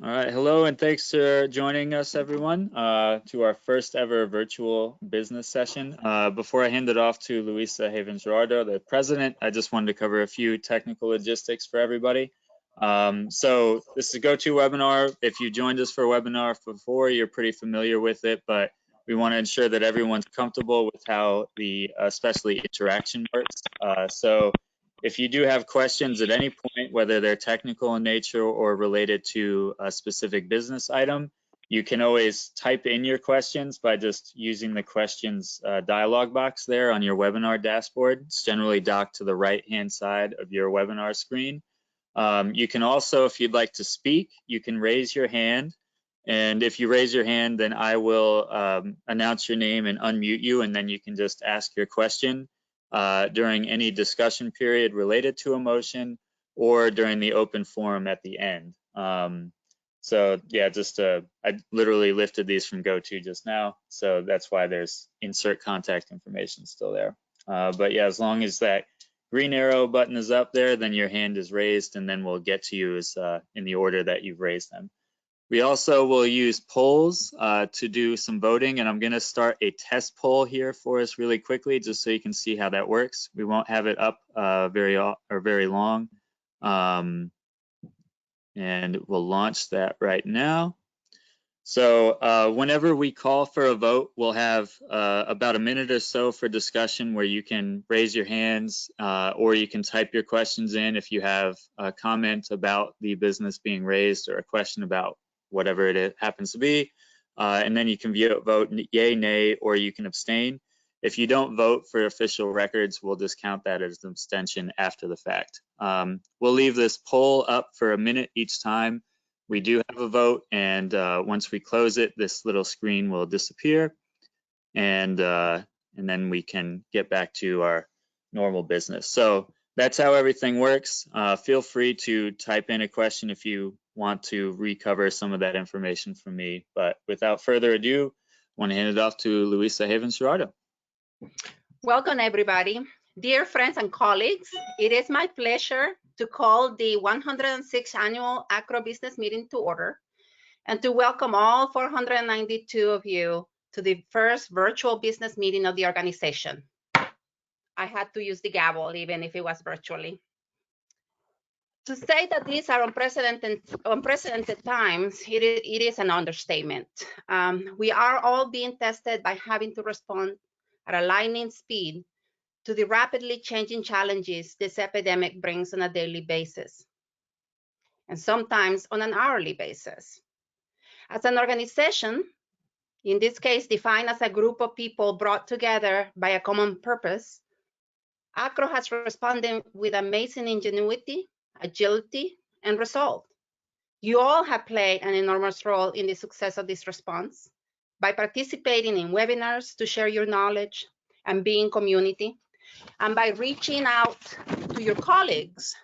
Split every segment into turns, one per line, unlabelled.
All right, hello and thanks for joining us, everyone, to our first ever virtual business session. Before I hand it off to Luisa Havens-Gerardo, the president, I just wanted to cover a few technical logistics for everybody. So this is a GoToWebinar. If you joined us for a webinar before, you're pretty familiar with it, but we want to ensure that everyone's comfortable with how the especially interaction works. So if you do have questions at any point, whether they're technical in nature or related to a specific business item, you can always type in your questions by just using the questions dialog box there on your webinar dashboard. It's generally docked to the right-hand side of your webinar screen. You can also, if you'd like to speak, you can raise your hand. And if you raise your hand, then I will announce your name and unmute you, and then you can just ask your question during any discussion period related to a motion or during the open forum at the end. So yeah, I literally lifted these from GoTo just now, so that's why there's insert contact information still there. But yeah, as long as that green arrow button is up there, then your hand is raised, and then we'll get to you as, in the order that you've raised them. We also will use polls to do some voting, and I'm going to start a test poll here for us really quickly, just so you can see how that works. We won't have it up very long, and we'll launch that right now. So whenever we call for a vote, we'll have about a minute or so for discussion where you can raise your hands or you can type your questions in if you have a comment about the business being raised or a question about whatever it happens to be. And then you can vote yay, nay, or you can abstain. If you don't vote for official records, we'll just count that as an abstention after the fact. We'll leave this poll up for a minute each time we do have a vote, and once we close it, this little screen will disappear, and then we can get back to our normal business. So that's how everything works. Feel free to type in a question if you want to recover some of that information from me. But without further ado, I want to hand it off to Luisa Havens-Gerardo.
Welcome, everybody. Dear friends and colleagues, it is my pleasure to call the 106th Annual AACRAO Business Meeting to order and to welcome all 492 of you to the first virtual business meeting of the organization. I had to use the gavel, even if it was virtually. To say that these are unprecedented times, it is an understatement. We are all being tested by having to respond at a lightning speed to the rapidly changing challenges this epidemic brings on a daily basis, and sometimes on an hourly basis. As an organization, in this case defined as a group of people brought together by a common purpose, AACRAO has responded with amazing ingenuity, agility, and resolve. You all have played an enormous role in the success of this response by participating in webinars to share your knowledge and be in community, and by reaching out to your colleagues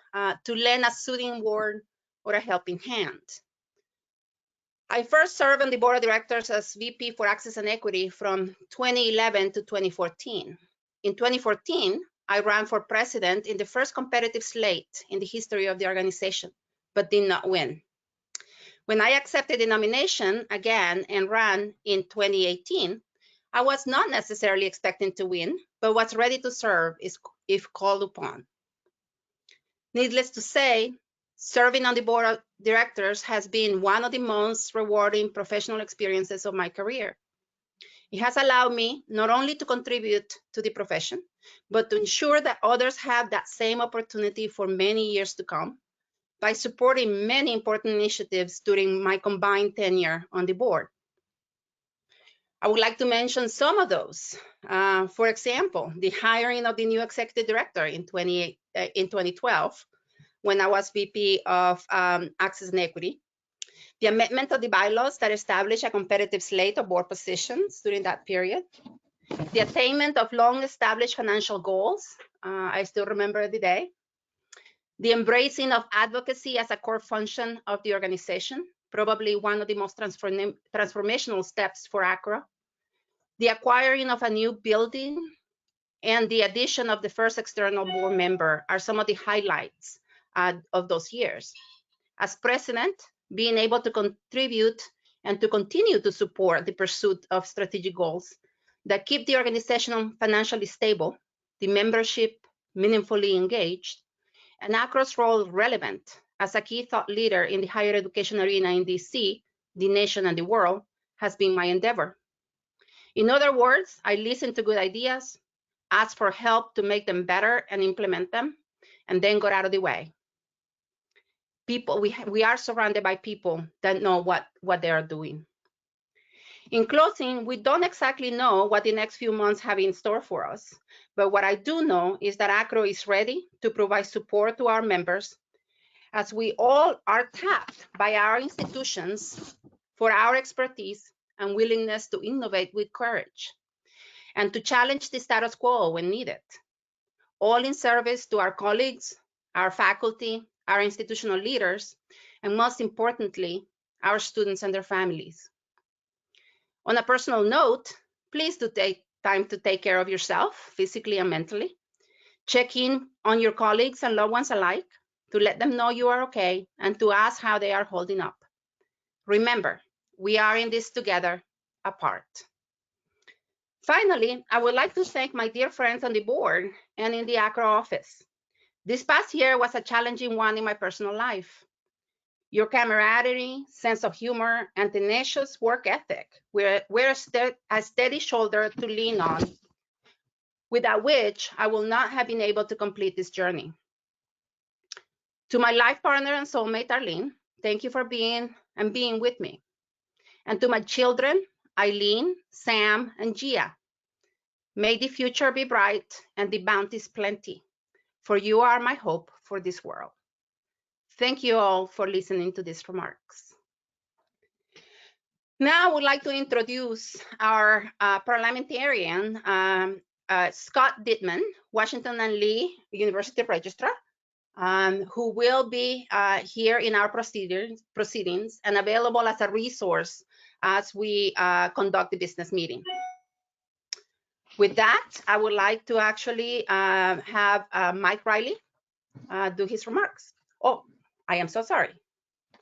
to lend a soothing word or a helping hand. I first served on the board of directors as VP for Access and Equity from 2011 to 2014. In 2014, I ran for president in the first competitive slate in the history of the organization, but did not win. When I accepted the nomination again and ran in 2018, I was not necessarily expecting to win, but was ready to serve if called upon. Needless to say, serving on the board of directors has been one of the most rewarding professional experiences of my career. It has allowed me not only to contribute to the profession, but to ensure that others have that same opportunity for many years to come by supporting many important initiatives during my combined tenure on the board. I would like to mention some of those. For example, the hiring of the new executive director in 2012, when I was VP of Access and Equity, the amendment of the bylaws that established a competitive slate of board positions during that period, the attainment of long-established financial goals, I still remember the day, the embracing of advocacy as a core function of the organization, probably one of the most transformational steps for AACRAO, the acquiring of a new building, and the addition of the first external board member are some of the highlights of those years. As president, being able to contribute and to continue to support the pursuit of strategic goals that keep the organization financially stable, the membership meaningfully engaged, and AACRAO's role relevant as a key thought leader in the higher education arena in DC, the nation, and the world has been my endeavor. In other words, I listen to good ideas, ask for help to make them better and implement them, and then got out of the way. People, we are surrounded by people that know what they are doing. In closing, we don't exactly know what the next few months have in store for us, but what I do know is that AACRAO is ready to provide support to our members as we all are tapped by our institutions for our expertise and willingness to innovate with courage and to challenge the status quo when needed, all in service to our colleagues, our faculty, our institutional leaders, and most importantly, our students and their families. On a personal note, please do take time to take care of yourself physically and mentally. Check in on your colleagues and loved ones alike to let them know you are okay and to ask how they are holding up. Remember, we are in this together, apart. Finally, I would like to thank my dear friends on the board and in the AACRAO office. This past year was a challenging one in my personal life. Your camaraderie, sense of humor, and tenacious work ethic were a steady shoulder to lean on, without which I will not have been able to complete this journey. To my life partner and soulmate, Arlene, thank you for being with me. And to my children, Eileen, Sam, and Gia, may the future be bright and the bounties plenty, for you are my hope for this world. Thank you all for listening to these remarks. Now I would like to introduce our parliamentarian, Scott Dittman, Washington and Lee University Registrar, who will be here in our proceedings and available as a resource as we conduct the business meeting. With that, I would like to actually have Mike Riley do his remarks. Oh, I am so sorry.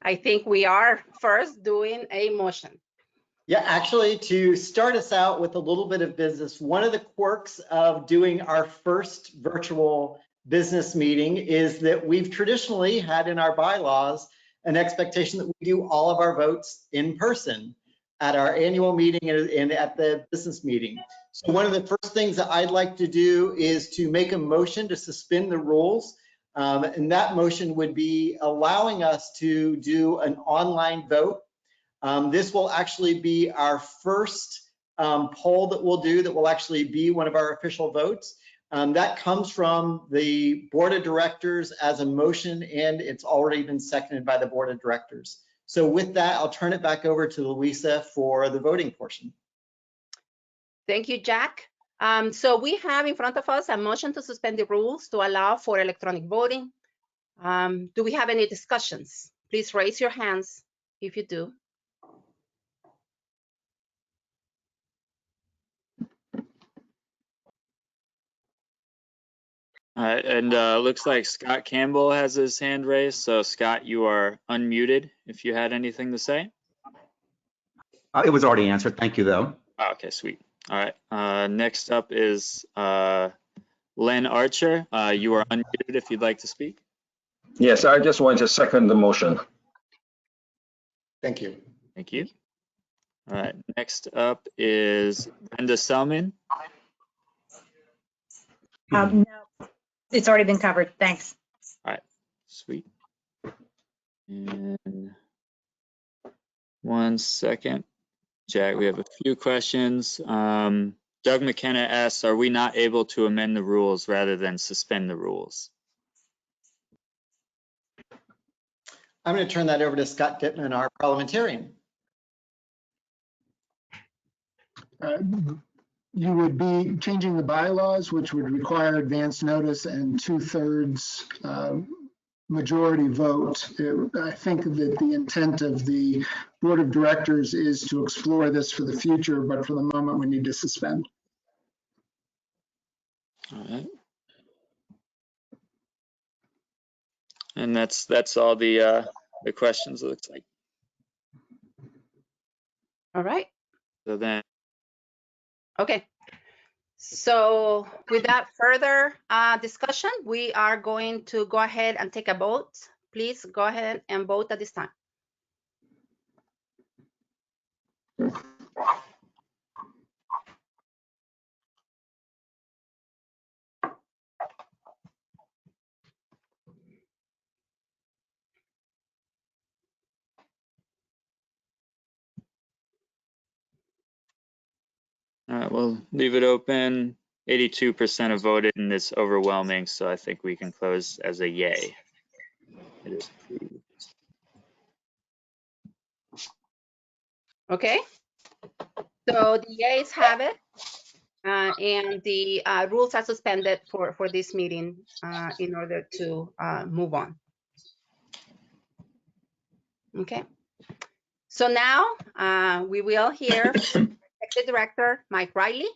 I think we are first doing a motion.
Yeah, actually, to start us out with a little bit of business, one of the quirks of doing our first virtual business meeting is that we've traditionally had in our bylaws an expectation that we do all of our votes in person at our annual meeting and at the business meeting. So one of the first things that I'd like to do is to make a motion to suspend the rules. And that motion would be allowing us to do an online vote. This will actually be our first poll that we'll do that will actually be one of our official votes. That comes from the board of directors as a motion, and it's already been seconded by the board of directors. So with that, I'll turn it back over to Luisa for the voting portion.
Thank you, Jack. So we have in front of us a motion to suspend the rules to allow for electronic voting. Do we have any discussions? Please raise your hands if you do.
All right, and looks like Scott Campbell has his hand raised. So Scott, you are unmuted if you had anything to say.
It was already answered. Thank you, though.
Oh, okay, sweet. All right, next up is Len Archer. You are unmuted if you'd like to speak.
Yes, I just want to second the motion.
Thank you.
Thank you. All right, next up is Brenda Selman.
No, it's already been covered. Thanks.
All right, sweet. And 1 second. Jack, we have a few questions. Doug McKenna asks, are we not able to amend the rules rather than suspend the rules?
I'm going to turn that over to Scott Dittman, our parliamentarian.
You would be changing the bylaws, which would require advance notice and 2/3 majority vote. I think that the intent of the board of directors is to explore this for the future, but for the moment we need to suspend.
All right. And that's all the questions, it looks like.
All right.
So then,
Okay. So without further discussion, we are going to go ahead and take a vote. Please go ahead and vote at this time.
all right, we'll leave it open. 82% have voted and it's overwhelming, so I think we can close as a yay. It is approved.
Okay. So the yeas have it, and the rules are suspended for this meeting in order to move on. Okay. So now we will hear from Executive Director Mike Riley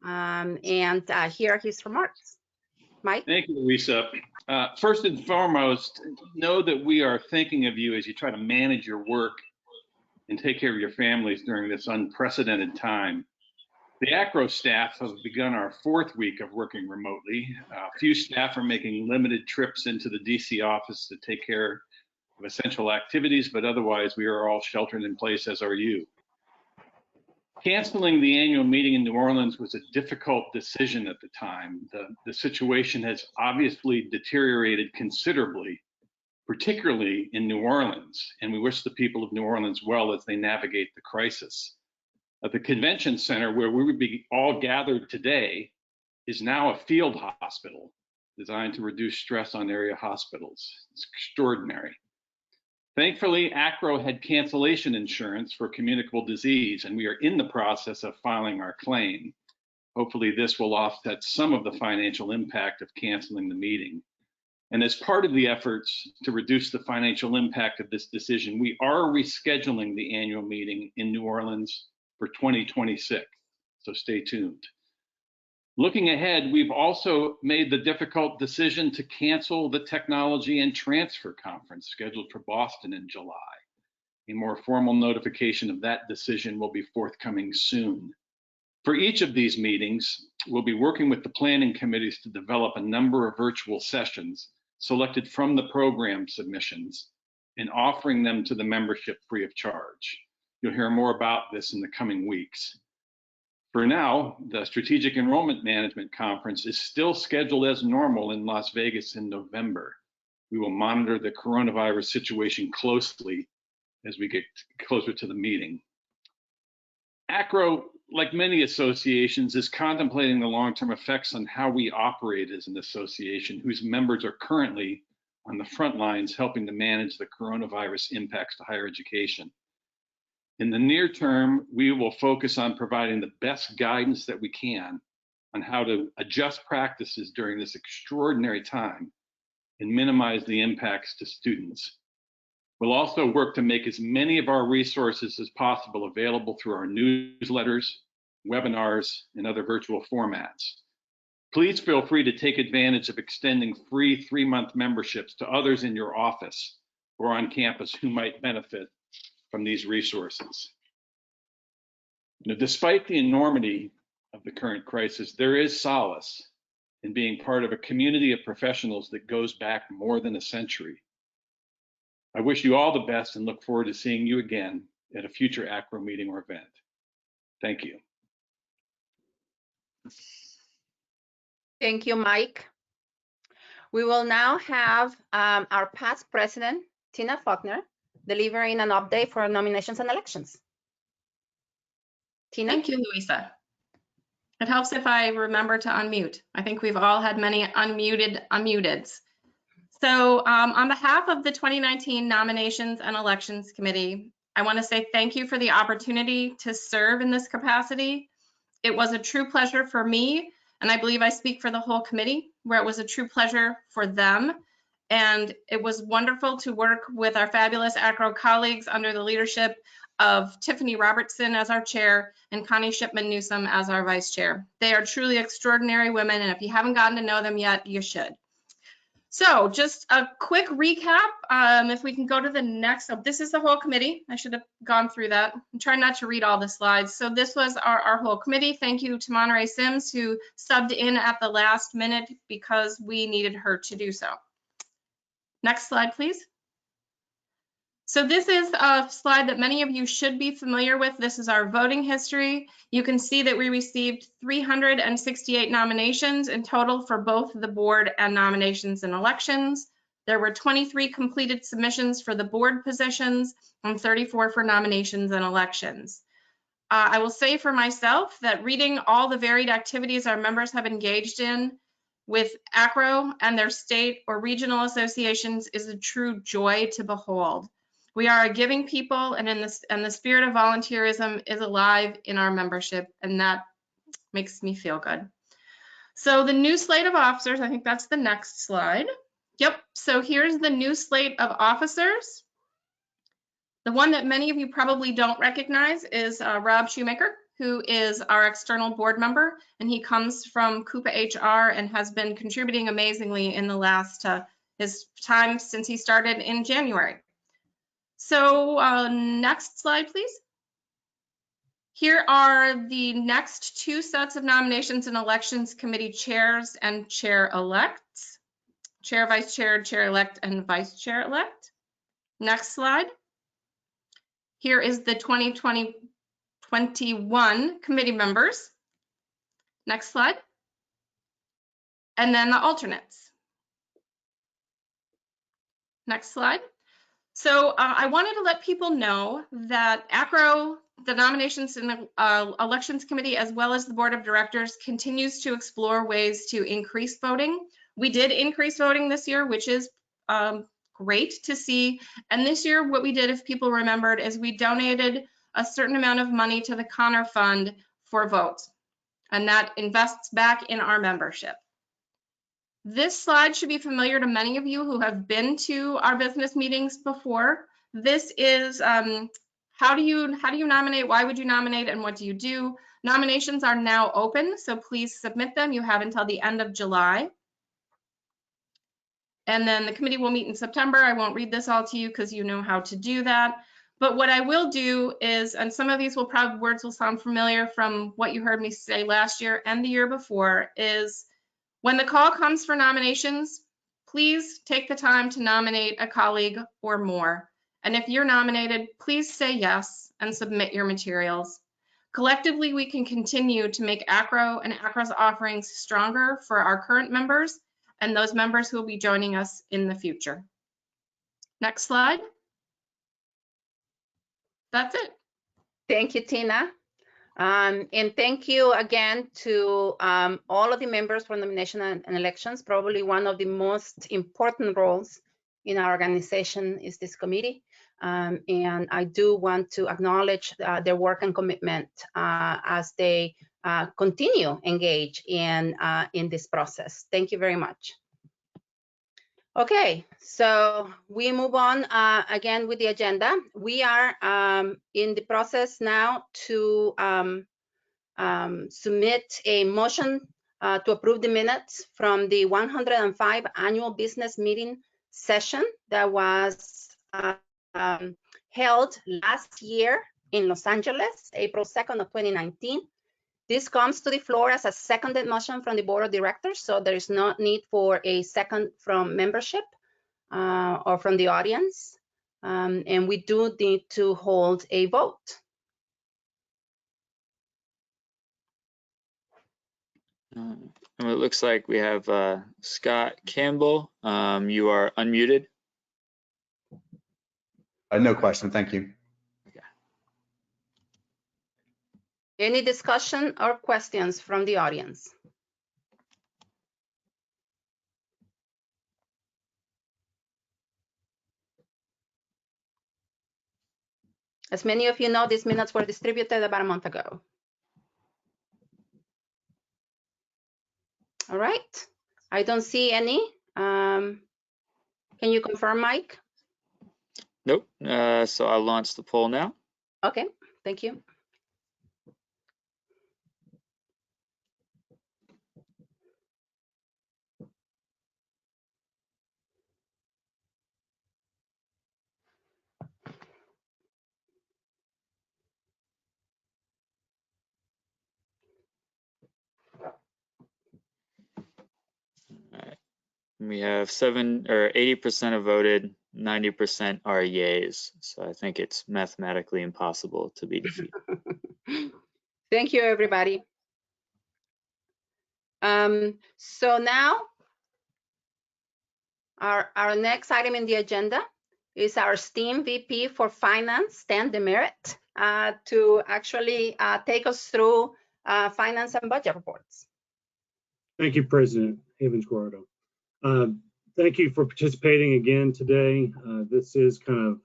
and hear his remarks. Mike?
Thank you, Louisa. First and foremost, know that we are thinking of you as you try to manage your work and take care of your families during this unprecedented time. The AACRAO staff have begun our 4th week of working remotely. A few staff are making limited trips into the DC office to take care of essential activities, but otherwise we are all sheltered in place, as are you. Canceling the annual meeting in New Orleans was a difficult decision at the time. The situation has obviously deteriorated considerably, particularly in New Orleans, and we wish the people of New Orleans well as they navigate the crisis. At the convention center, where we would be all gathered today, is now a field hospital designed to reduce stress on area hospitals. It's extraordinary. Thankfully, AACRAO had cancellation insurance for communicable disease, and we are in the process of filing our claim. Hopefully, this will offset some of the financial impact of canceling the meeting. And as part of the efforts to reduce the financial impact of this decision, we are rescheduling the annual meeting in New Orleans for 2026, so stay tuned. Looking ahead, we've also made the difficult decision to cancel the Technology and Transfer Conference scheduled for Boston in July. A more formal notification of that decision will be forthcoming soon. For each of these meetings, we'll be working with the planning committees to develop a number of virtual sessions selected from the program submissions and offering them to the membership free of charge. You'll hear more about this in the coming weeks. For now, the Strategic Enrollment Management Conference is still scheduled as normal in Las Vegas in November. We will monitor the coronavirus situation closely as we get closer to the meeting. AACRAO, like many associations, is contemplating the long-term effects on how we operate as an association whose members are currently on the front lines helping to manage the coronavirus impacts to higher education. In the near term, we will focus on providing the best guidance that we can on how to adjust practices during this extraordinary time and minimize the impacts to students. We'll also work to make as many of our resources as possible available through our newsletters, webinars, and other virtual formats. Please feel free to take advantage of extending free 3-month memberships to others in your office or on campus who might benefit from these resources. Now, despite the enormity of the current crisis, there is solace in being part of a community of professionals that goes back more than a century. I wish you all the best and look forward to seeing you again at a future AACRAO meeting or event. Thank you.
Thank you, Mike. We will now have our past president, Tina Faulkner, delivering an update for nominations and elections. Tina?
Thank you, Louisa. It helps if I remember to unmute. I think we've all had many unmuteds. So on behalf of the 2019 Nominations and Elections Committee, I want to say thank you for the opportunity to serve in this capacity. It was a true pleasure for me, and I believe I speak for the whole committee, where it was a true pleasure for them. And it was wonderful to work with our fabulous AACRAO colleagues under the leadership of Tiffany Robertson as our chair and Connie Shipman Newsom as our vice chair. They are truly extraordinary women, and if you haven't gotten to know them yet, you should. So just a quick recap. If we can go to the next, oh, this is the whole committee. I should have gone through that. I'm trying not to read all the slides. So this was our whole committee. Thank you to Monterey Sims, who subbed in at the last minute because we needed her to do so. Next slide, please. So this is a slide that many of you should be familiar with. This is our voting history. You can see that we received 368 nominations in total for both the board and nominations and elections. There were 23 completed submissions for the board positions and 34 for nominations and elections. I will say for myself that reading all the varied activities our members have engaged in with AACRAO and their state or regional associations is a true joy to behold. We are a giving people, and the spirit of volunteerism is alive in our membership, and that makes me feel good. So the new slate of officers, I think that's the next slide. Yep, so here's the new slate of officers. The one that many of you probably don't recognize is Rob Shoemaker, who is our external board member, and he comes from Coupa HR and has been contributing amazingly in the last his time since he started in January. So next slide, please. Here are the next two sets of nominations and elections committee chairs and chair-elects. Chair, vice chair, chair-elect, and vice chair-elect. Next slide. Here is the 2020-21 committee members. Next slide. And then the alternates. Next slide. So I wanted to let people know that AACRAO, the nominations and the elections committee, as well as the board of directors, continues to explore ways to increase voting. We did increase voting this year, which is great to see. And this year, what we did, if people remembered, is we donated a certain amount of money to the Connor Fund for votes, and that invests back in our membership. This slide should be familiar to many of you who have been to our business meetings before. This is how do you nominate, why would you nominate, and what do you do? Nominations are now open, so please submit them. You have until the end of July. And then the committee will meet in September. I won't read this all to you because you know how to do that. But what I will do is, and some of these words will sound familiar from what you heard me say last year and the year before, is when the call comes for nominations, please take the time to nominate a colleague or more. And if you're nominated, please say yes and submit your materials. Collectively, we can continue to make AACRAO and AACRAO's offerings stronger for our current members and those members who will be joining us in the future. Next slide. That's it.
Thank you, Tina. And thank you again to all of the members for nomination and elections. Probably one of the most important roles in our organization is this committee. And I do want to acknowledge their work and commitment as they continue engage in this process. Thank you very much. Okay, so we move on again with the agenda. We are in the process now to submit a motion to approve the minutes from the 105 annual business meeting session that was held last year in Los Angeles, April 2nd of 2019. This comes to the floor as a seconded motion from the board of directors, so there is no need for a second from membership or from the audience. And we do need to hold a vote.
And it looks like we have Scott Campbell. You are unmuted.
No question, thank you.
Any discussion or questions from the audience? As many of you know, these minutes were distributed about a month ago. All right, I don't see any. Can you confirm, Mike?
Nope. So I'll launch the poll now.
Okay, thank you.
We have 80% have voted, 90% are yays. So I think it's mathematically impossible to be defeated.
Thank you, everybody. So now our next item in the agenda is our esteemed VP for Finance, Stan Demerit, to actually take us through finance and budget reports.
Thank you, President Havens-Guardo. Thank you for participating again today. This is kind of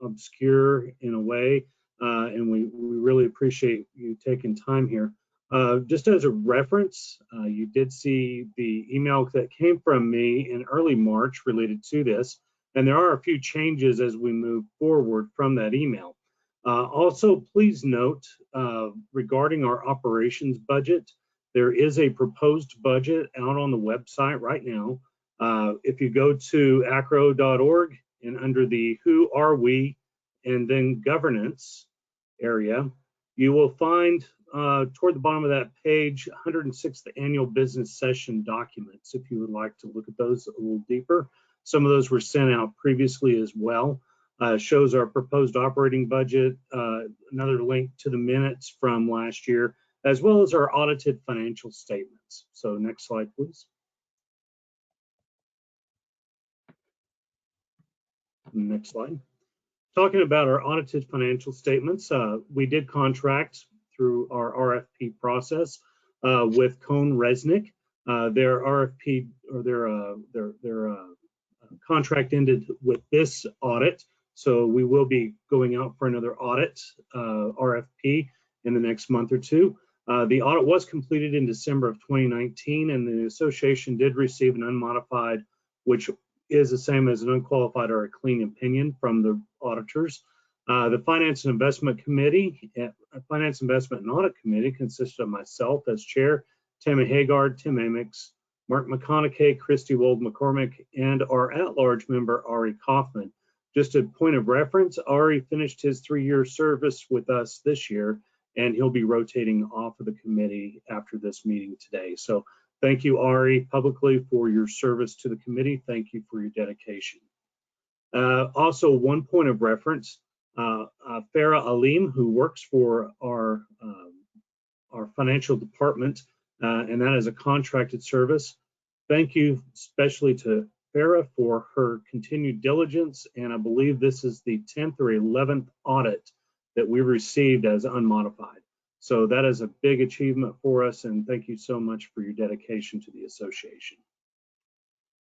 obscure in a way, and we really appreciate you taking time here. Just as a reference, you did see the email that came from me in early March related to this, and there are a few changes as we move forward from that email. Also, please note regarding our operations budget, there is a proposed budget out on the website right now. If you go to AACRAO.org and under the Who Are We and then Governance area, you will find toward the bottom of that page 106th Annual Business Session documents, if you would like to look at those a little deeper. Some of those were sent out previously as well. Shows our proposed operating budget, another link to the minutes from last year, as well as our audited financial statements. So next slide, please. Next slide. Talking about our audited financial statements, we did contract through our RFP process with Cohn Resnick. Their RFP or their contract ended with this audit, so we will be going out for another audit RFP in the next month or two. The audit was completed in December of 2019, and the association did receive an unmodified, which is the same as an unqualified or a clean opinion from the auditors. The Finance and Investment Committee, Finance, Investment and Audit Committee consists of myself as chair, Tammy Haggard, Tim Amix, Mark McConaughey, Christy Wold McCormick, and our at-large member, Ari Kaufman. Just a point of reference, Ari finished his 3-year service with us this year, and he'll be rotating off of the committee after this meeting today. So thank you, Ari, publicly for your service to the committee. Thank you for your dedication. Also, one point of reference, Farah Alim, who works for our financial department, and that is a contracted service. Thank you especially to Farah for her continued diligence, and I believe this is the 10th or 11th audit that we received as unmodified. So that is a big achievement for us, and thank you so much for your dedication to the association.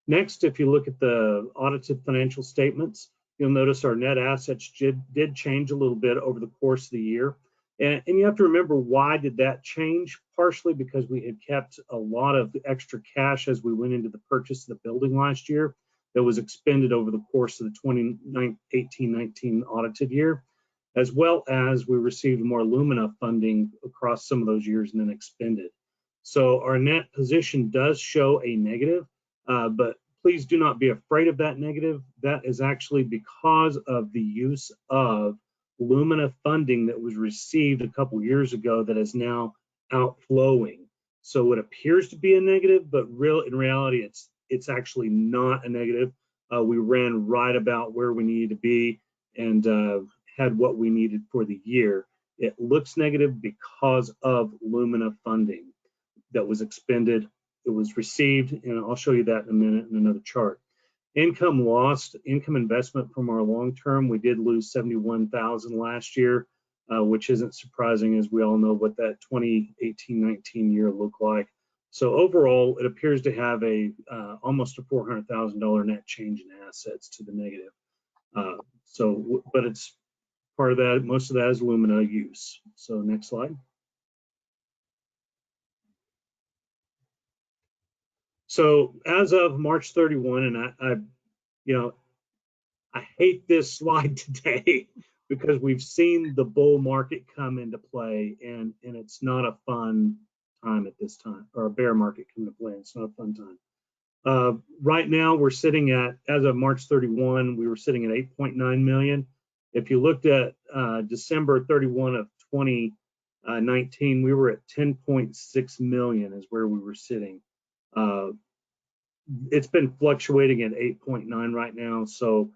Next, if you look at the audited financial statements, you'll notice our net assets did change a little bit over the course of the year. And you have to remember, why did that change? Partially because we had kept a lot of extra cash as we went into the purchase of the building last year that was expended over the course of the 2018-19 audited year, as well as we received more Lumina funding across some of those years and then expended. So our net position does show a negative, but please do not be afraid of that negative. That is actually because of the use of Lumina funding that was received a couple years ago that is now outflowing. So it appears to be a negative, but in reality, it's actually not a negative. We ran right about where we needed to be and had what we needed for the year. It looks negative because of Lumina funding that was expended. It was received, and I'll show you that in a minute in another chart. Income lost, income investment from our long-term, we did lose $71,000 last year, which isn't surprising, as we all know what that 2018-19 year looked like. So overall, it appears to have almost a $400,000 net change in assets to the negative. But it's part of that, most of that is Lumina use. So next slide. So as of March 31, and I hate this slide today because we've seen the bull market come into play, and it's not a fun time at this time, or a bear market come into play. It's not a fun time. Right now, we're sitting at, as of March 31, we were sitting at 8.9 million. If you looked at December 31 of 2019, we were at 10.6 million is where we were sitting. it's been fluctuating at 8.9 right now. So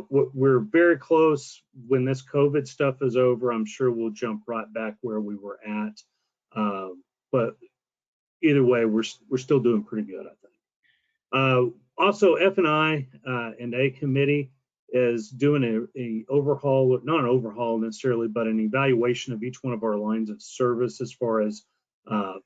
we're very close. When this COVID stuff is over, I'm sure we'll jump right back where we were at. But either way, we're still doing pretty good, I think. Also, F&I and A committee is doing a overhaul, not an overhaul necessarily, but an evaluation of each one of our lines of service as far as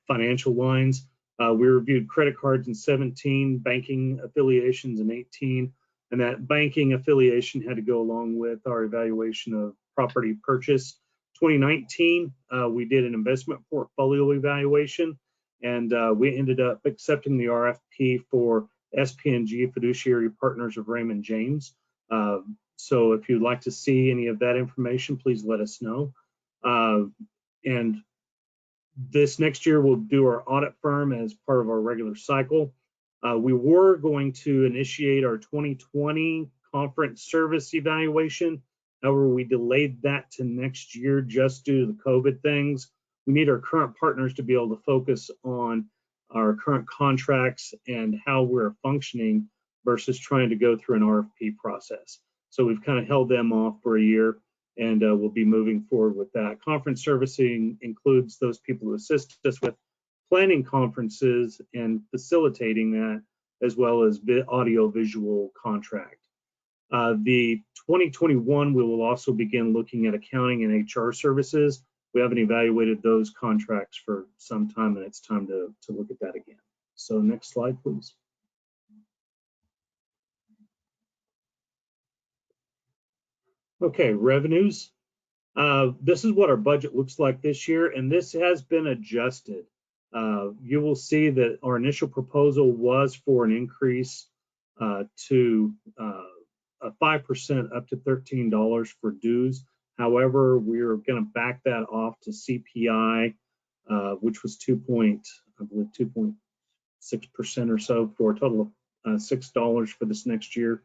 financial lines. We reviewed credit cards in 17, banking affiliations in 18, and that banking affiliation had to go along with our evaluation of property purchase. 2019, we did an investment portfolio evaluation, and we ended up accepting the RFP for SP&G Fiduciary Partners of Raymond James. So if you'd like to see any of that information, please let us know. And this next year, we'll do our audit firm as part of our regular cycle. We were going to initiate our 2020 conference service evaluation. However, we delayed that to next year just due to the COVID things. We need our current partners to be able to focus on our current contracts and how we're functioning versus trying to go through an RFP process. So we've kind of held them off for a year, and we'll be moving forward with that. Conference servicing includes those people who assist us with planning conferences and facilitating that, as well as audio visual contract. The 2021, we will also begin looking at accounting and HR services. We haven't evaluated those contracts for some time, and it's time to look at that again. So next slide, please. Okay, revenues. This is what our budget looks like this year, and this has been adjusted. You will see that our initial proposal was for an increase to a 5% up to $13 for dues. However, we're going to back that off to CPI, which was 2.6% or so, for a total of $6 for this next year.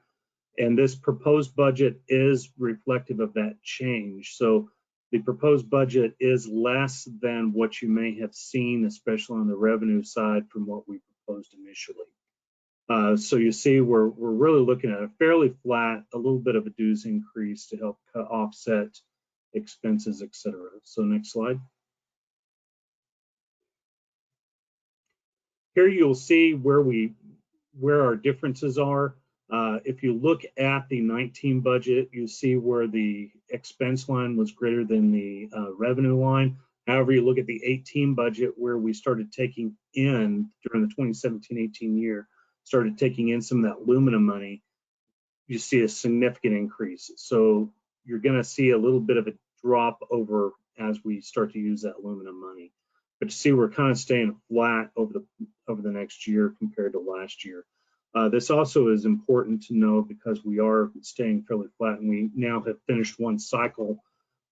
And this proposed budget is reflective of that change. So the proposed budget is less than what you may have seen, especially on the revenue side, from what we proposed initially. So you see, we're really looking at a fairly flat, a little bit of a dues increase to help offset expenses, et cetera. So next slide. Here you'll see where our differences are. If you look at the 19 budget, you see where the expense line was greater than the revenue line. However, you look at the 18 budget, where we started taking in during the 2017-18 year, started taking in some of that Lumina money, you see a significant increase. So you're going to see a little bit of a drop over as we start to use that Lumina money. But you see, we're kind of staying flat over the next year compared to last year. This also is important to know because we are staying fairly flat, and we now have finished one cycle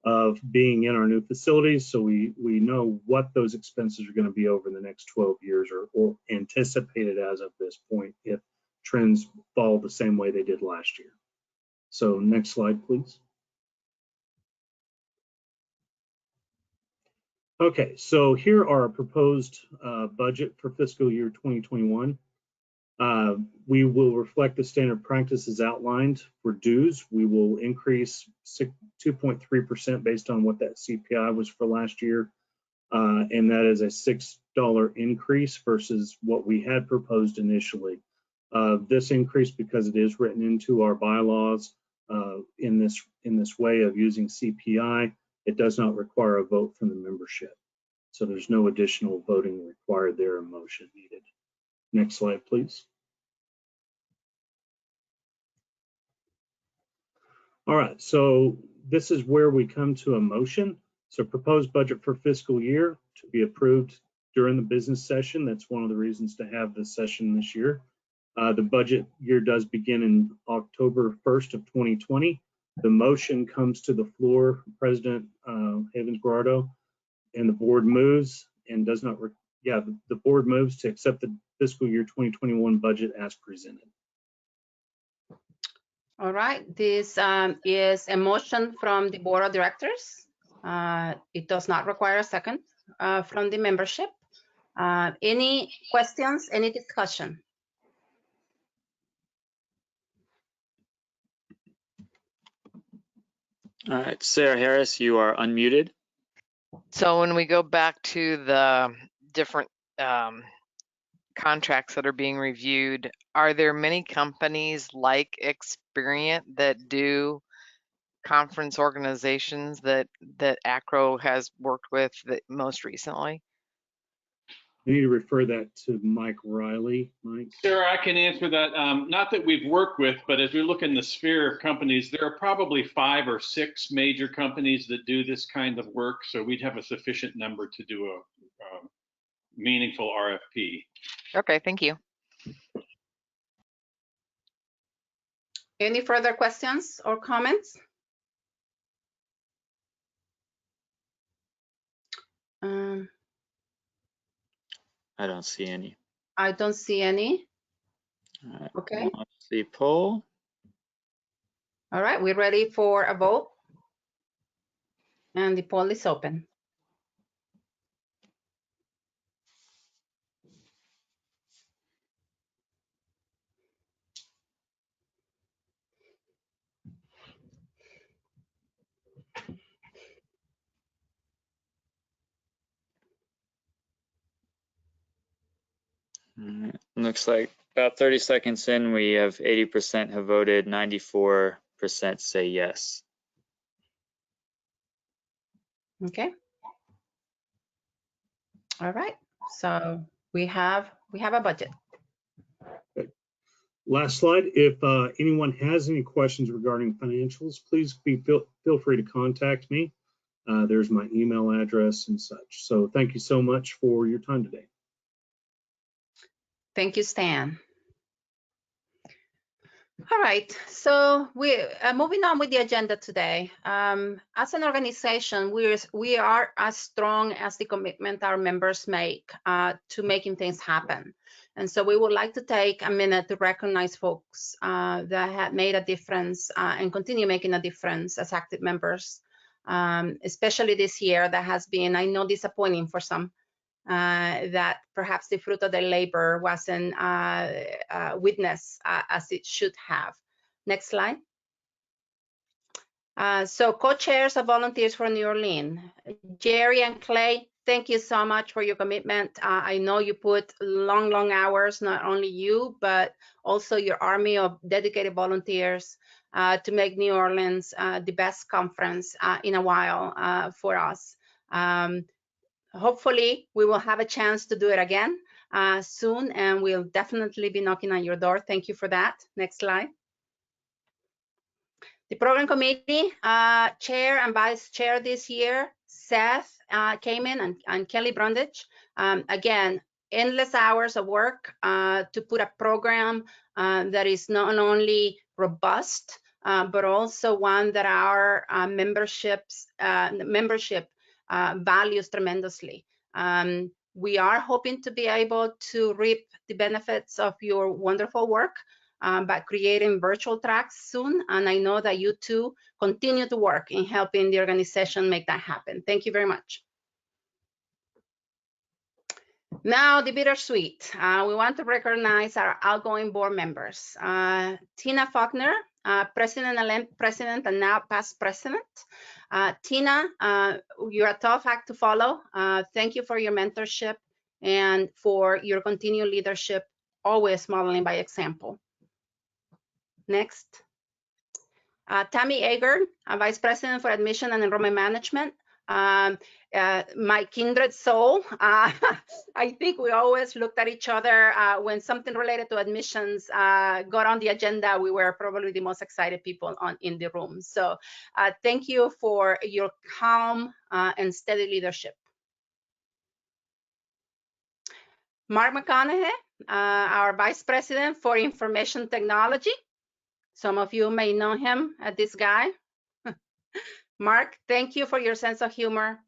of being in our new facilities, so we know what those expenses are going to be over the next 12 years, or anticipated as of this point, if trends fall the same way they did last year. So next slide, please. Okay, so here are our proposed budget for fiscal year 2021. We will reflect the standard practices outlined for dues. We will increase 2.3% based on what that CPI was for last year. And that is a $6 increase versus what we had proposed initially. This increase, because it is written into our bylaws in this way of using CPI, it does not require a vote from the membership. So there's no additional voting required there, or motion needed. Next slide, please. All right, so this is where we come to a motion. So proposed budget for fiscal year to be approved during the business session. That's one of the reasons to have this session this year. The budget year does begin in October 1st of 2020. The motion comes to the floor, President Havens-Guardo, and the board moves and does not, the board moves to accept the fiscal year 2021 budget as presented.
All right, this is a motion from the board of directors. It does not require a second from the membership. Any questions, any discussion?
All right, Sarah Harris, you are unmuted.
So when we go back to the different contracts that are being reviewed, are there many companies like Experian that do conference organizations that AACRAO has worked with most recently?
You need to refer that to Mike Riley. Mike?
Sarah, I can answer that. Not that we've worked with, but as we look in the sphere of companies, there are probably 5 or 6 major companies that do this kind of work. So we'd have a sufficient number to do a meaningful RFP.
Okay, thank you.
Any further questions or comments?
I don't see any.
I don't see any.
All right,
Okay.
launch the poll.
All right, we're ready for a vote. And the poll is open.
All right. Looks like about 30 seconds in, we have 80% have voted, 94% say yes.
Okay. All right. So we have a budget.
Last slide. If anyone has any questions regarding financials, please feel free to contact me. There's my email address and such. So thank you so much for your time today.
Thank you, Stan. All right, so we're moving on with the agenda today. As an organization, we are as strong as the commitment our members make to making things happen. And so we would like to take a minute to recognize folks that have made a difference and continue making a difference as active members, especially this year that has been, I know, disappointing for some. That perhaps the fruit of their labor wasn't witnessed as it should have. Next slide. So co-chairs of Volunteers for New Orleans, Jerry and Clay, thank you so much for your commitment. I know you put long hours, not only you, but also your army of dedicated volunteers to make New Orleans the best conference in a while for us. Hopefully, we will have a chance to do it again soon, and we'll definitely be knocking on your door. Thank you for that. Next slide. The program committee chair and vice chair this year, Seth came in and Kelly Brundage. Again, endless hours of work to put a program that is not only robust, but also one that our membership values tremendously. We are hoping to be able to reap the benefits of your wonderful work by creating virtual tracks soon. And I know that you too continue to work in helping the organization make that happen. Thank you very much. Now, the bittersweet. We want to recognize our outgoing board members. Tina Faulkner, president and now past president. Tina, you're a tough act to follow. Thank you for your mentorship and for your continued leadership, always modeling by example. Next. Tammy Ager, vice president for admission and enrollment management. My kindred soul. I think we always looked at each other when something related to admissions got on the agenda. We were probably the most excited people in the room. So thank you for your calm and steady leadership. Mark McConaughey, our vice president for information technology. Some of you may know him as this guy. Mark, thank you for your sense of humor.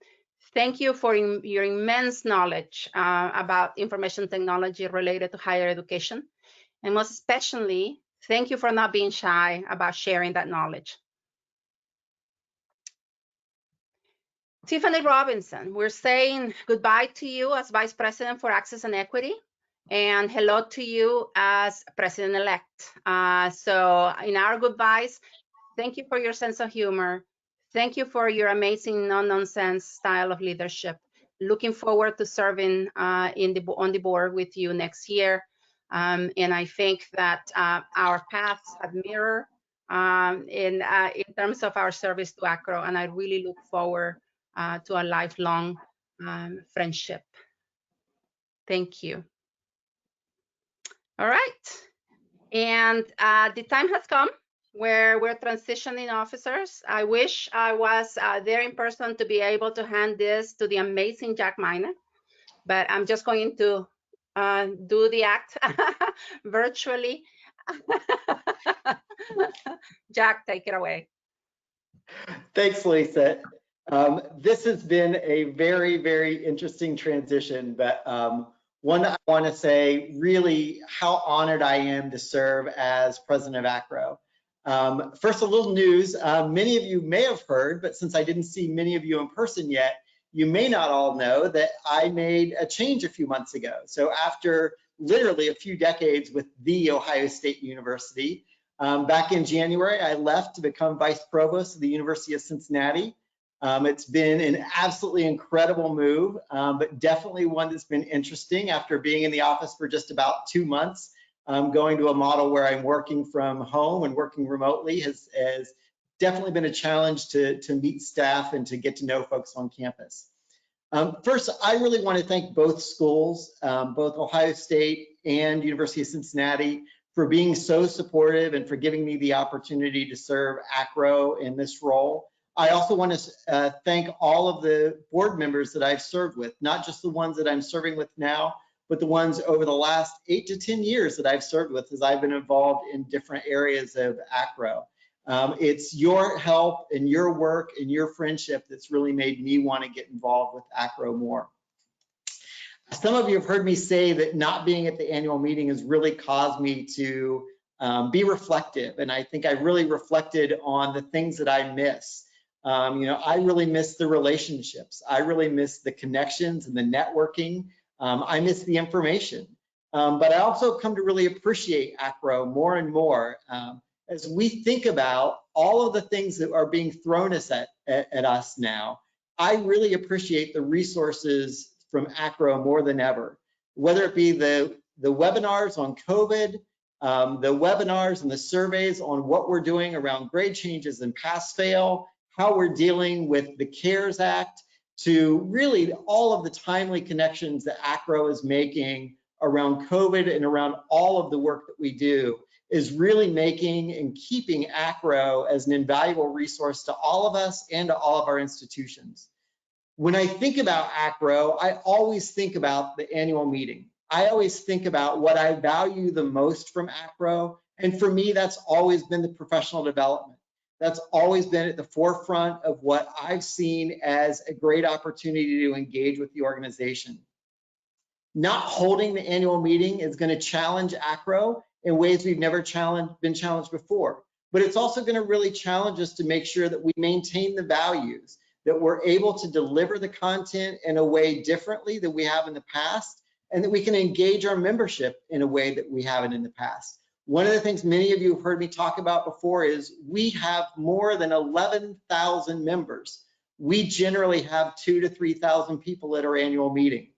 Thank you for your immense knowledge about information technology related to higher education. And most especially, thank you for not being shy about sharing that knowledge. Tiffany Robinson, we're saying goodbye to you as Vice President for Access and Equity, and hello to you as President-elect. So in our goodbyes, thank you for your sense of humor. Thank you for your amazing no-nonsense style of leadership. Looking forward to serving on the board with you next year. And I think that our paths have mirrored in terms of our service to AACRAO, and I really look forward to a lifelong friendship. Thank you. All right. And the time has come where we're transitioning officers. I wish I was there in person to be able to hand this to the amazing Jack Miner, but I'm just going to do the act virtually. Jack, take it away.
Thanks, Lisa. This has been a very, very interesting transition, but one, I want to say really how honored I am to serve as president of AACRAO. First, a little news. Many of you may have heard, but since I didn't see many of you in person yet, you may not all know that I made a change a few months ago. So after literally a few decades with The Ohio State University, back in January, I left to become vice provost of the University of Cincinnati. It's been an absolutely incredible move, but definitely one that's been interesting after being in the office for just about 2 months. Going to a model where I'm working from home and working remotely has definitely been a challenge to meet staff and to get to know folks on campus. First, I really want to thank both schools, both Ohio State and University of Cincinnati, for being so supportive and for giving me the opportunity to serve AACRAO in this role. I also want to thank all of the board members that I've served with, not just the ones that I'm serving with now, but the ones over the last 8 to 10 years that I've served with as I've been involved in different areas of AACRAO. It's your help and your work and your friendship that's really made me want to get involved with AACRAO more. Some of you have heard me say that not being at the annual meeting has really caused me to be reflective, and I think I really reflected on the things that I miss. I really miss the relationships. I really miss the connections and the networking. I miss the information, but I also come to really appreciate AACRAO more and more as we think about all of the things that are being thrown at us now. I really appreciate the resources from AACRAO more than ever, whether it be the webinars on COVID, the webinars and the surveys on what we're doing around grade changes and pass-fail, how we're dealing with the CARES Act, to really all of the timely connections that AACRAO is making around COVID and around all of the work that we do, is really making and keeping AACRAO as an invaluable resource to all of us and to all of our institutions. When I think about AACRAO, I always think about the annual meeting. I always think about what I value the most from AACRAO, and for me, that's always been the professional development. That's always been at the forefront of what I've seen as a great opportunity to engage with the organization. Not holding the annual meeting is going to challenge AACRAO in ways we've never been challenged before, but it's also going to really challenge us to make sure that we maintain the values, that we're able to deliver the content in a way differently than we have in the past, and that we can engage our membership in a way that we haven't in the past. One of the things many of you have heard me talk about before is we have more than 11,000 members. We generally have 2,000 to 3,000 people at our annual meeting.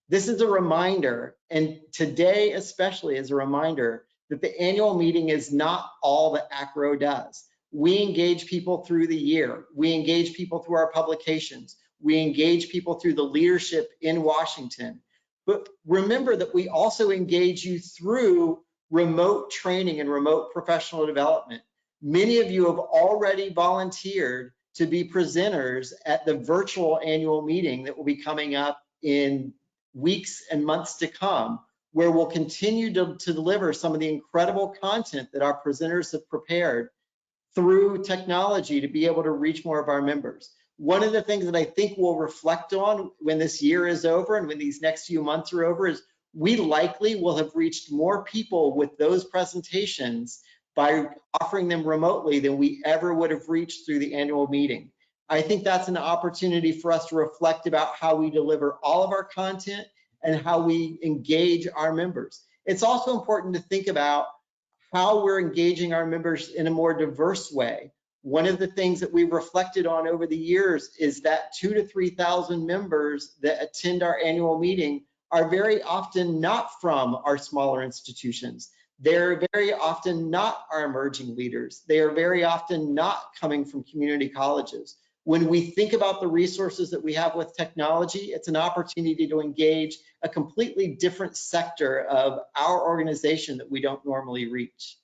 This is a reminder, and today especially is a reminder, that the annual meeting is not all that AACRAO does. We engage people through the year. We engage people through our publications. We engage people through the leadership in Washington. But remember that we also engage you through remote training and remote professional development. Many of you have already volunteered to be presenters at the virtual annual meeting that will be coming up in weeks and months to come, where we'll continue to deliver some of the incredible content that our presenters have prepared through technology to be able to reach more of our members. One of the things that I think we'll reflect on when this year is over and when these next few months are over is we likely will have reached more people with those presentations by offering them remotely than we ever would have reached through the annual meeting. I think that's an opportunity for us to reflect about how we deliver all of our content and how we engage our members. It's also important to think about how we're engaging our members in a more diverse way. One of the things that we've reflected on over the years is that 2,000 to 3,000 members that attend our annual meeting are very often not from our smaller institutions. They're very often not our emerging leaders. They are very often not coming from community colleges. When we think about the resources that we have with technology, it's an opportunity to engage a completely different sector of our organization that we don't normally reach.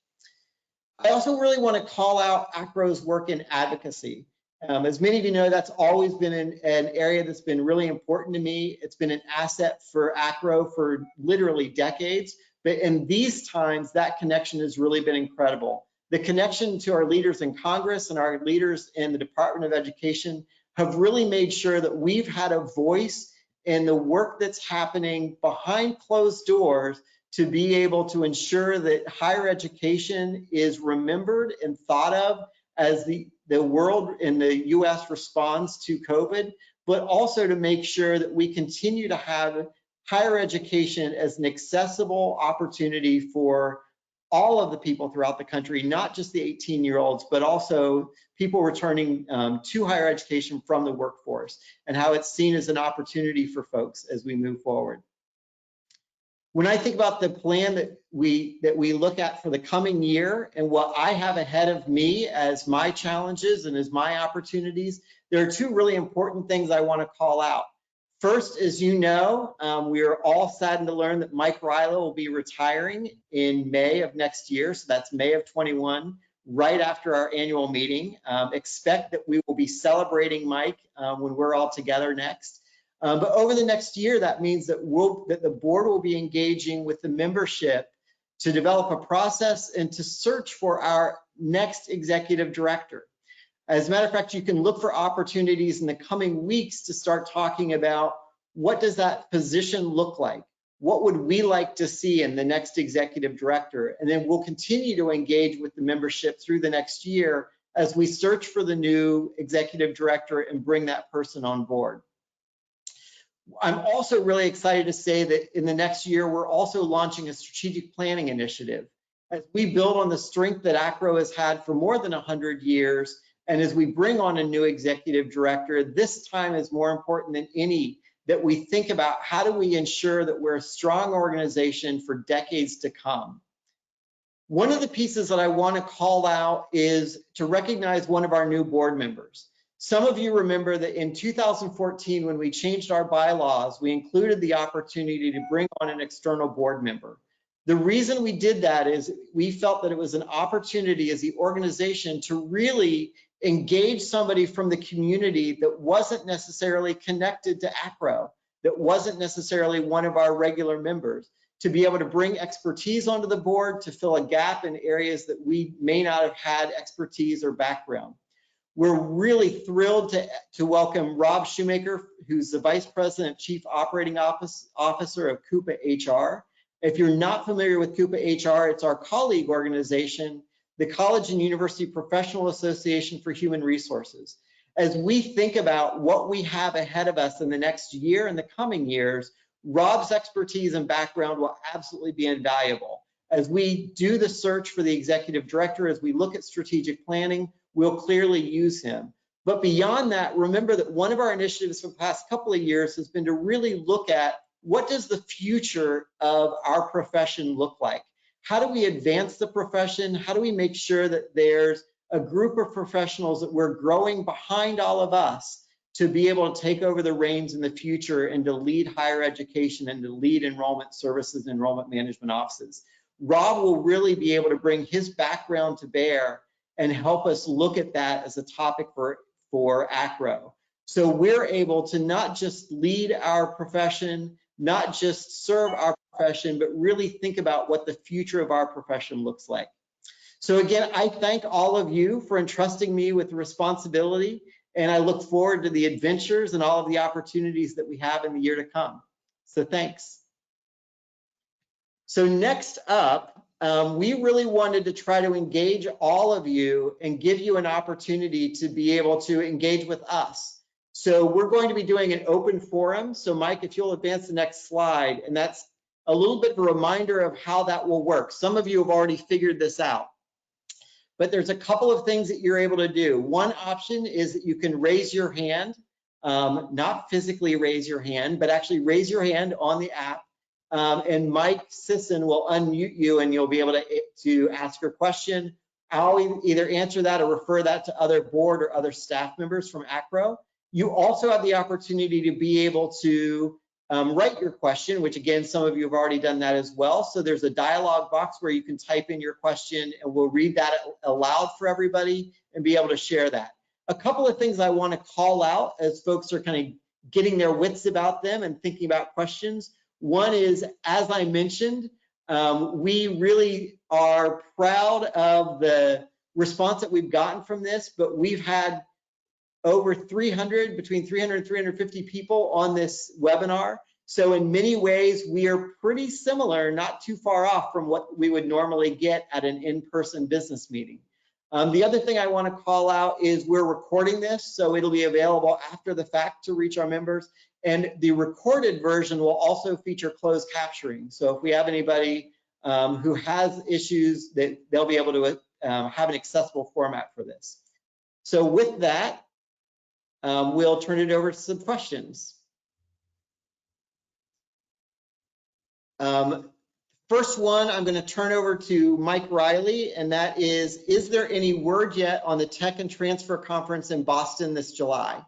I also really want to call out AACRAO's work in advocacy. As many of you know, that's always been an area that's been really important to me. It's been an asset for AACRAO for literally decades, but in these times, that connection has really been incredible. The connection to our leaders in Congress and our leaders in the Department of Education have really made sure that we've had a voice in the work that's happening behind closed doors to be able to ensure that higher education is remembered and thought of as the world in the US responds to COVID, but also to make sure that we continue to have higher education as an accessible opportunity for all of the people throughout the country, not just the 18-year-olds, but also people returning to higher education from the workforce, and how it's seen as an opportunity for folks as we move forward. When I think about the plan that we look at for the coming year and what I have ahead of me as my challenges and as my opportunities, there are two really important things I want to call out. First, as you know, we are all saddened to learn that Mike Rilo will be retiring in May of next year. So that's May of 21, right after our annual meeting. Expect that we will be celebrating Mike when we're all together next. But over the next year, that means that the board will be engaging with the membership to develop a process and to search for our next executive director. As a matter of fact, you can look for opportunities in the coming weeks to start talking about what does that position look like? What would we like to see in the next executive director? And then we'll continue to engage with the membership through the next year as we search for the new executive director and bring that person on board. I'm also really excited to say that in the next year, we're also launching a strategic planning initiative. As we build on the strength that AACRAO has had for more than 100 years, and as we bring on a new executive director, this time is more important than any that we think about how do we ensure that we're a strong organization for decades to come. One of the pieces that I want to call out is to recognize one of our new board members. Some of you remember that in 2014, when we changed our bylaws, we included the opportunity to bring on an external board member. The reason we did that is we felt that it was an opportunity as the organization to really engage somebody from the community that wasn't necessarily connected to AACRAO, that wasn't necessarily one of our regular members, to be able to bring expertise onto the board to fill a gap in areas that we may not have had expertise or background. We're really thrilled to welcome Rob Shoemaker, who's the Vice President, Chief Operating Officer of Coupa HR. If you're not familiar with Coupa HR, it's our colleague organization, the College and University Professional Association for Human Resources. As we think about what we have ahead of us in the next year and the coming years, Rob's expertise and background will absolutely be invaluable. As we do the search for the executive director, as we look at strategic planning, we'll clearly use him. But beyond that, remember that one of our initiatives for the past couple of years has been to really look at what does the future of our profession look like? How do we advance the profession? How do we make sure that there's a group of professionals that we're growing behind all of us to be able to take over the reins in the future and to lead higher education and to lead enrollment services, enrollment management offices? Rob will really be able to bring his background to bear and help us look at that as a topic for AACRAO. So we're able to not just lead our profession, not just serve our profession, but really think about what the future of our profession looks like. So again, I thank all of you for entrusting me with the responsibility, and I look forward to the adventures and all of the opportunities that we have in the year to come. So thanks. So next up, we really wanted to try to engage all of you and give you an opportunity to be able to engage with us. So we're going to be doing an open forum. So Mike, if you'll advance the next slide, and that's a little bit of a reminder of how that will work. Some of you have already figured this out. but there's a couple of things that you're able to do. One option is that you can raise your hand, not physically raise your hand, but actually raise your hand on the app. And Mike Sisson will unmute you and you'll be able to ask your question. I'll either answer that or refer that to other board or other staff members from AACRAO. You also have the opportunity to be able to write your question, which again, some of you have already done that as well. So there's a dialog box where you can type in your question and we'll read that aloud for everybody and be able to share that. A couple of things I want to call out as folks are kind of getting their wits about them and thinking about questions. One is, as I mentioned, we really are proud of the response that we've gotten from this, but we've had over 300, between 300 and 350 people on this webinar. So in many ways, we are pretty similar, not too far off from what we would normally get at an in-person business meeting. The other thing I want to call out is we're recording this, so it'll be available after the fact to reach our members. And the recorded version will also feature closed captioning. So if we have anybody who has issues, that they'll be able to have an accessible format for this. So with that, we'll turn it over to some questions. First one, I'm going to turn over to Mike Riley, and that is there any word yet on the Tech and Transfer Conference in Boston this July?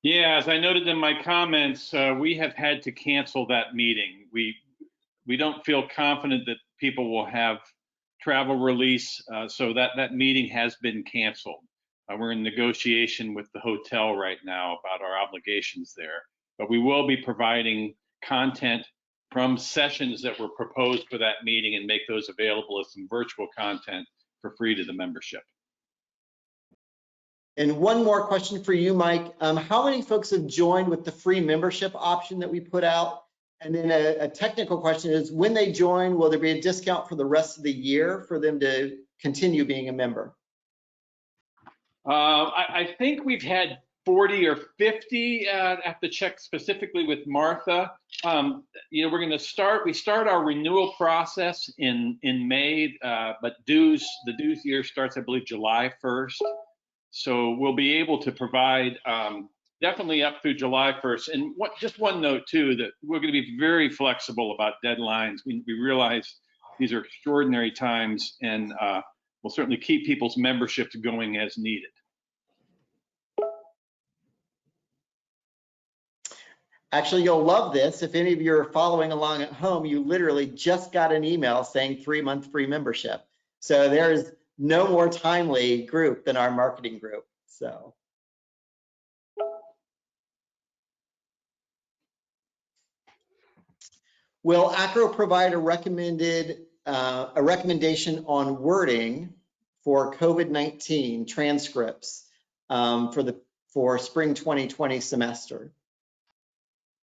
Yeah, as I noted in my comments, we have had to cancel that meeting. We don't feel confident that people will have travel release, so that meeting has been canceled. We're in negotiation with the hotel right now about our obligations there, but we will be providing content from sessions that were proposed for that meeting and make those available as some virtual content for free to the membership.
And one more question for you, Mike. How many folks have joined with the free membership option that we put out? And then a technical question is, when they join, will there be a discount for the rest of the year for them to continue being a member?
I think we've had 40 or 50. I have to check specifically with Martha. We're going to we start our renewal process in May, but the dues year starts, I believe, July 1st. So we'll be able to provide definitely up through July 1st. And just one note too, that we're going to be very flexible about deadlines. We realize these are extraordinary times, and we'll certainly keep people's memberships going as needed.
Actually, you'll love this. If any of you are following along at home, you literally just got an email saying 3-month free membership. So there's no more timely group than our marketing group. So. Will AACRAO provide a recommendation on wording for COVID-19 transcripts for spring 2020 semester?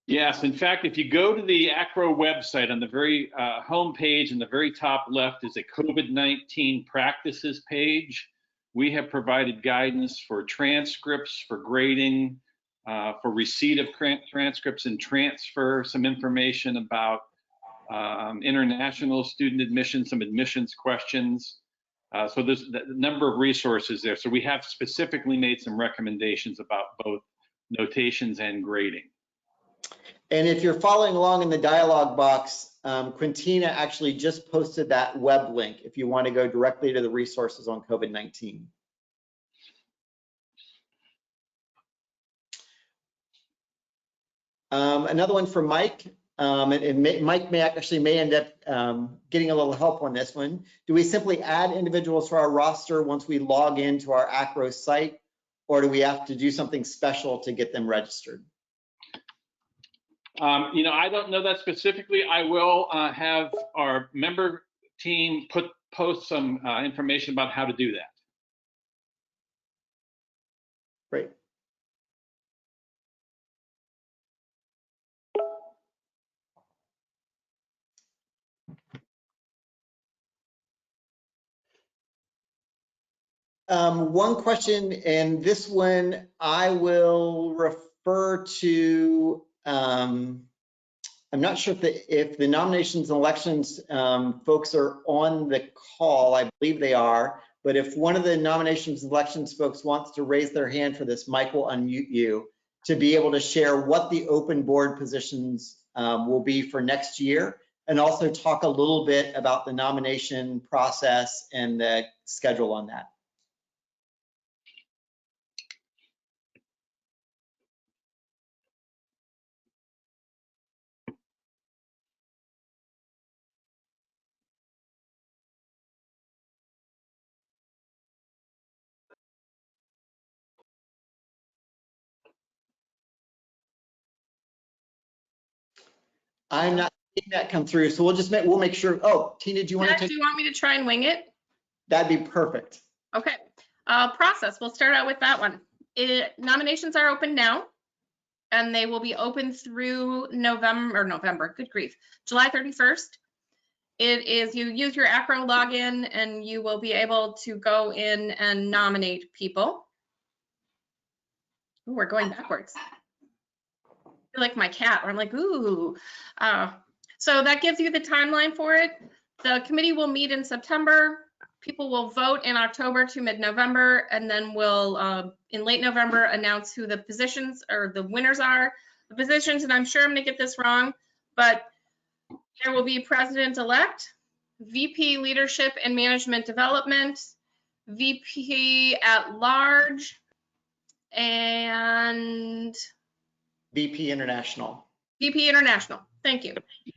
Yes, in fact, if you go to the AACRAO website, on the very home page in the very top left is a COVID-19 practices page. We have provided guidance for transcripts, for grading, for receipt of transcripts and transfer, some information about international student admission, some admissions questions. So there's a number of resources there. So we have specifically made some recommendations about both notations and grading.
And if you're following along in the dialog box, Quintina actually just posted that web link if you want to go directly to the resources on COVID-19. Another one for Mike, Mike may end up getting a little help on this one. Do we simply add individuals to our roster once we log into our AACRAO site, or do we have to do something special to get them registered?
I don't know that specifically. I will have our member team post some information about how to do that.
Great. One question, and this one I will refer to, I'm not sure if the nominations and elections folks are on the call. I believe they are. But if one of the nominations and elections folks wants to raise their hand for this, Mike will unmute you to be able to share what the open board positions will be for next year, and also talk a little bit about the nomination process and the schedule on that. I'm not seeing that come through, so we'll make sure. Oh, Tina, do you want to
Jack,
take?
do you want me to try and wing it?
That'd be perfect.
Okay. Process, we'll start out with that one. Nominations are open now, and they will be open through November, good grief, July 31st. It is, you use your AACRAO login and you will be able to go in and nominate people. Ooh, we're going backwards. I feel like my cat, where I'm like, ooh. So that gives you the timeline for it. The committee will meet in September. People will vote in October to mid-November, and then we'll, in late November, announce who the positions or the winners are. The positions, and I'm sure I'm gonna get this wrong, but there will be President-elect, VP Leadership and Management Development, VP at Large, and
VP International.
VP International. Thank you.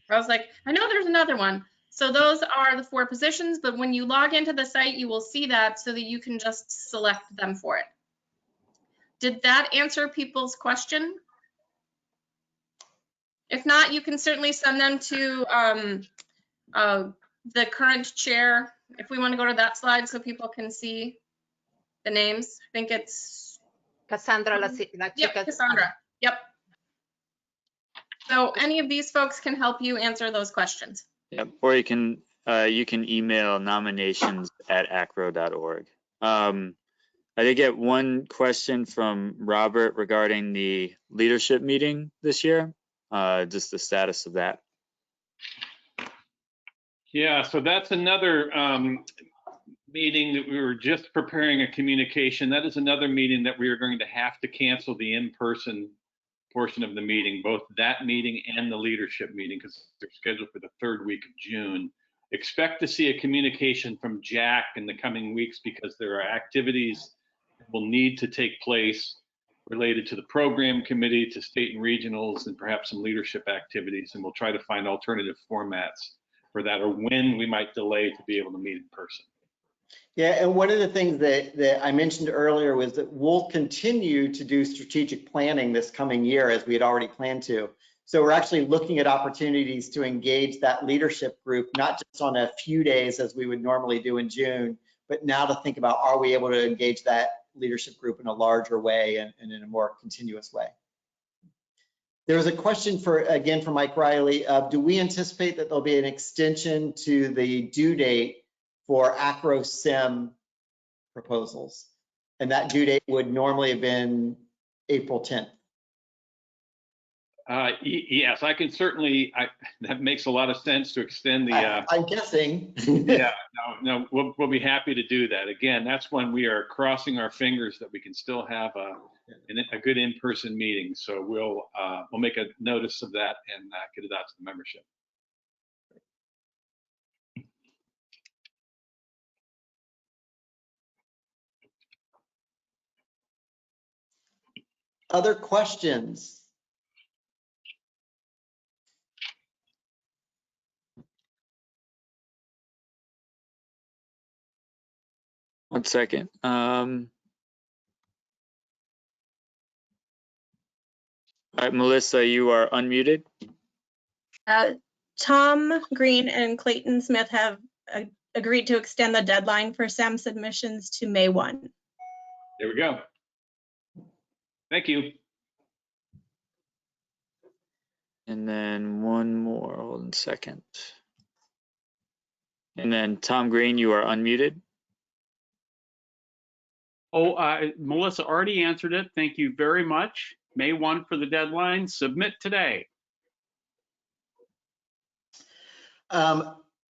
I was like, I know there's another one. So those are the 4 positions, but when you log into the site, you will see that so that you can just select them for it. Did that answer people's question? If not, you can certainly send them to the current chair. If we want to go to that slide so people can see the names, I think it's
Cassandra, la
yep,
chica.
Cassandra. Yep. So any of these folks can help you answer those questions.
Yep. Or you can email nominations@acro.org. I did get one question from Robert regarding the leadership meeting this year, just the status of that.
Yeah, so that's another meeting that we were just preparing a communication. That is another meeting that we are going to have to cancel the in-person portion of the meeting, both that meeting and the leadership meeting, because they're scheduled for the 3rd week of June. Expect to see a communication from Jack in the coming weeks because there are activities that will need to take place related to the program committee, to state and regionals, and perhaps some leadership activities. And we'll try to find alternative formats for that, or when we might delay to be able to meet in person.
Yeah, and one of the things that I mentioned earlier was that we'll continue to do strategic planning this coming year as we had already planned to. So we're actually looking at opportunities to engage that leadership group, not just on a few days as we would normally do in June, but now to think about, are we able to engage that leadership group in a larger way and in a more continuous way? There was a question again from Mike Riley. Do we anticipate that there'll be an extension to the due date for AACRAO SIM proposals? And that due date would normally have been April 10th.
Yes, I can certainly, that makes a lot of sense to extend the.
I'm guessing.
Yeah, no, we'll be happy to do that. Again, that's when we are crossing our fingers that we can still have a good in-person meeting. So we'll make a notice of that and get it out to the membership.
Other questions?
One second. All right, Melissa, you are unmuted.
Tom Green and Clayton Smith have agreed to extend the deadline for SAM submissions to May 1.
There we go. Thank you.
And then one more, hold on a second. And then Tom Green, you are unmuted.
Oh, Melissa already answered it. Thank you very much. May 1 for the deadline. Submit today.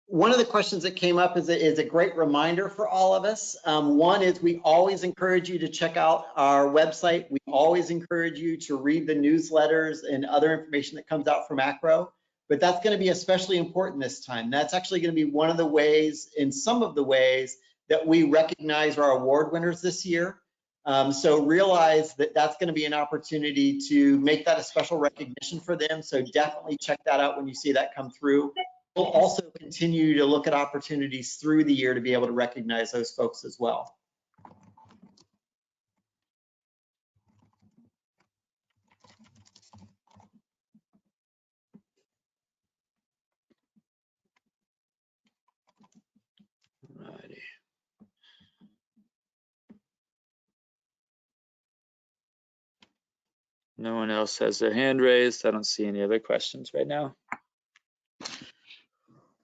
one of the questions that came up is a great reminder for all of us. One is we always encourage you to check out our website. We always encourage you to read the newsletters and other information that comes out from AACRAO, but that's going to be especially important this time. That's actually going to be one of the ways, in some of the ways, that we recognize our award winners this year. So realize that that's going to be an opportunity to make that a special recognition for them. So definitely check that out when you see that come through. We'll also continue to look at opportunities through the year to be able to recognize those folks as well.
Alrighty. No one else has their hand raised. I don't see any other questions right now.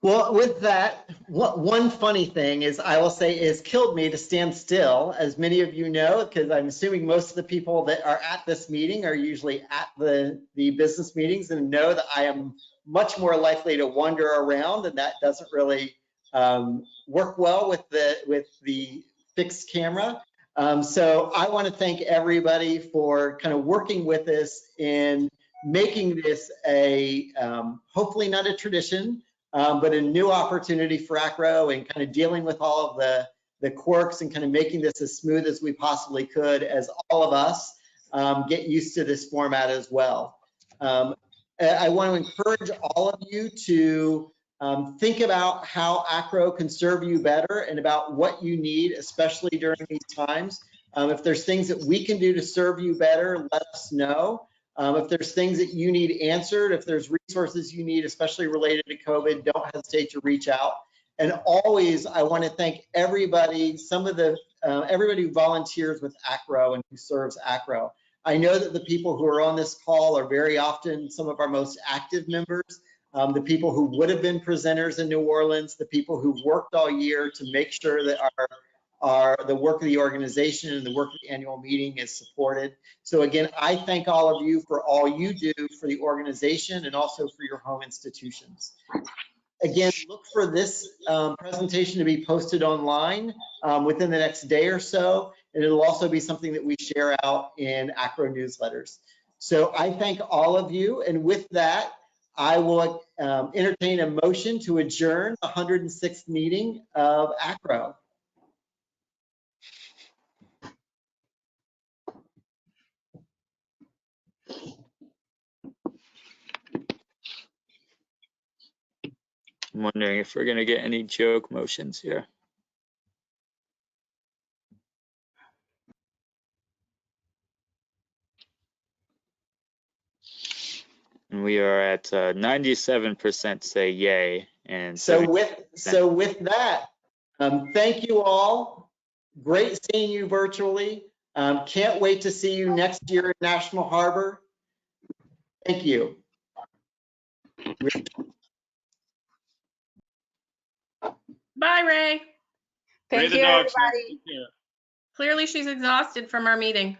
Well, with that, one funny thing is, I will say, is killed me to stand still, as many of you know, because I'm assuming most of the people that are at this meeting are usually at the business meetings and know that I am much more likely to wander around, and that doesn't really work well with the fixed camera. So I want to thank everybody for kind of working with us in making this a hopefully not a tradition, but a new opportunity for AACRAO, and kind of dealing with all of the quirks and kind of making this as smooth as we possibly could, as all of us get used to this format as well. I want to encourage all of you to think about how AACRAO can serve you better and about what you need, especially during these times. If there's things that we can do to serve you better, let us know. If there's things that you need answered, if there's resources you need, especially related to COVID, don't hesitate to reach out. And always, I want to thank everybody, everybody who volunteers with AACRAO and who serves AACRAO. I know that the people who are on this call are very often some of our most active members, the people who would have been presenters in New Orleans, the people who worked all year to make sure that the work of the organization and the work of the annual meeting is supported. So again, I thank all of you for all you do for the organization and also for your home institutions. Again, look for this presentation to be posted online within the next day or so, and it'll also be something that we share out in AACRAO newsletters. So I thank all of you, and with that, I will entertain a motion to adjourn the 106th meeting of AACRAO.
I'm wondering if we're gonna get any joke motions here. And we are at 97% say yay, and
So with that, thank you all. Great seeing you virtually. Can't wait to see you next year at National Harbor. Thank you.
Bye, Ray.
Thank
Ray the
you,
dog sniff.
everybody.
Yeah.
Clearly she's exhausted from our meeting.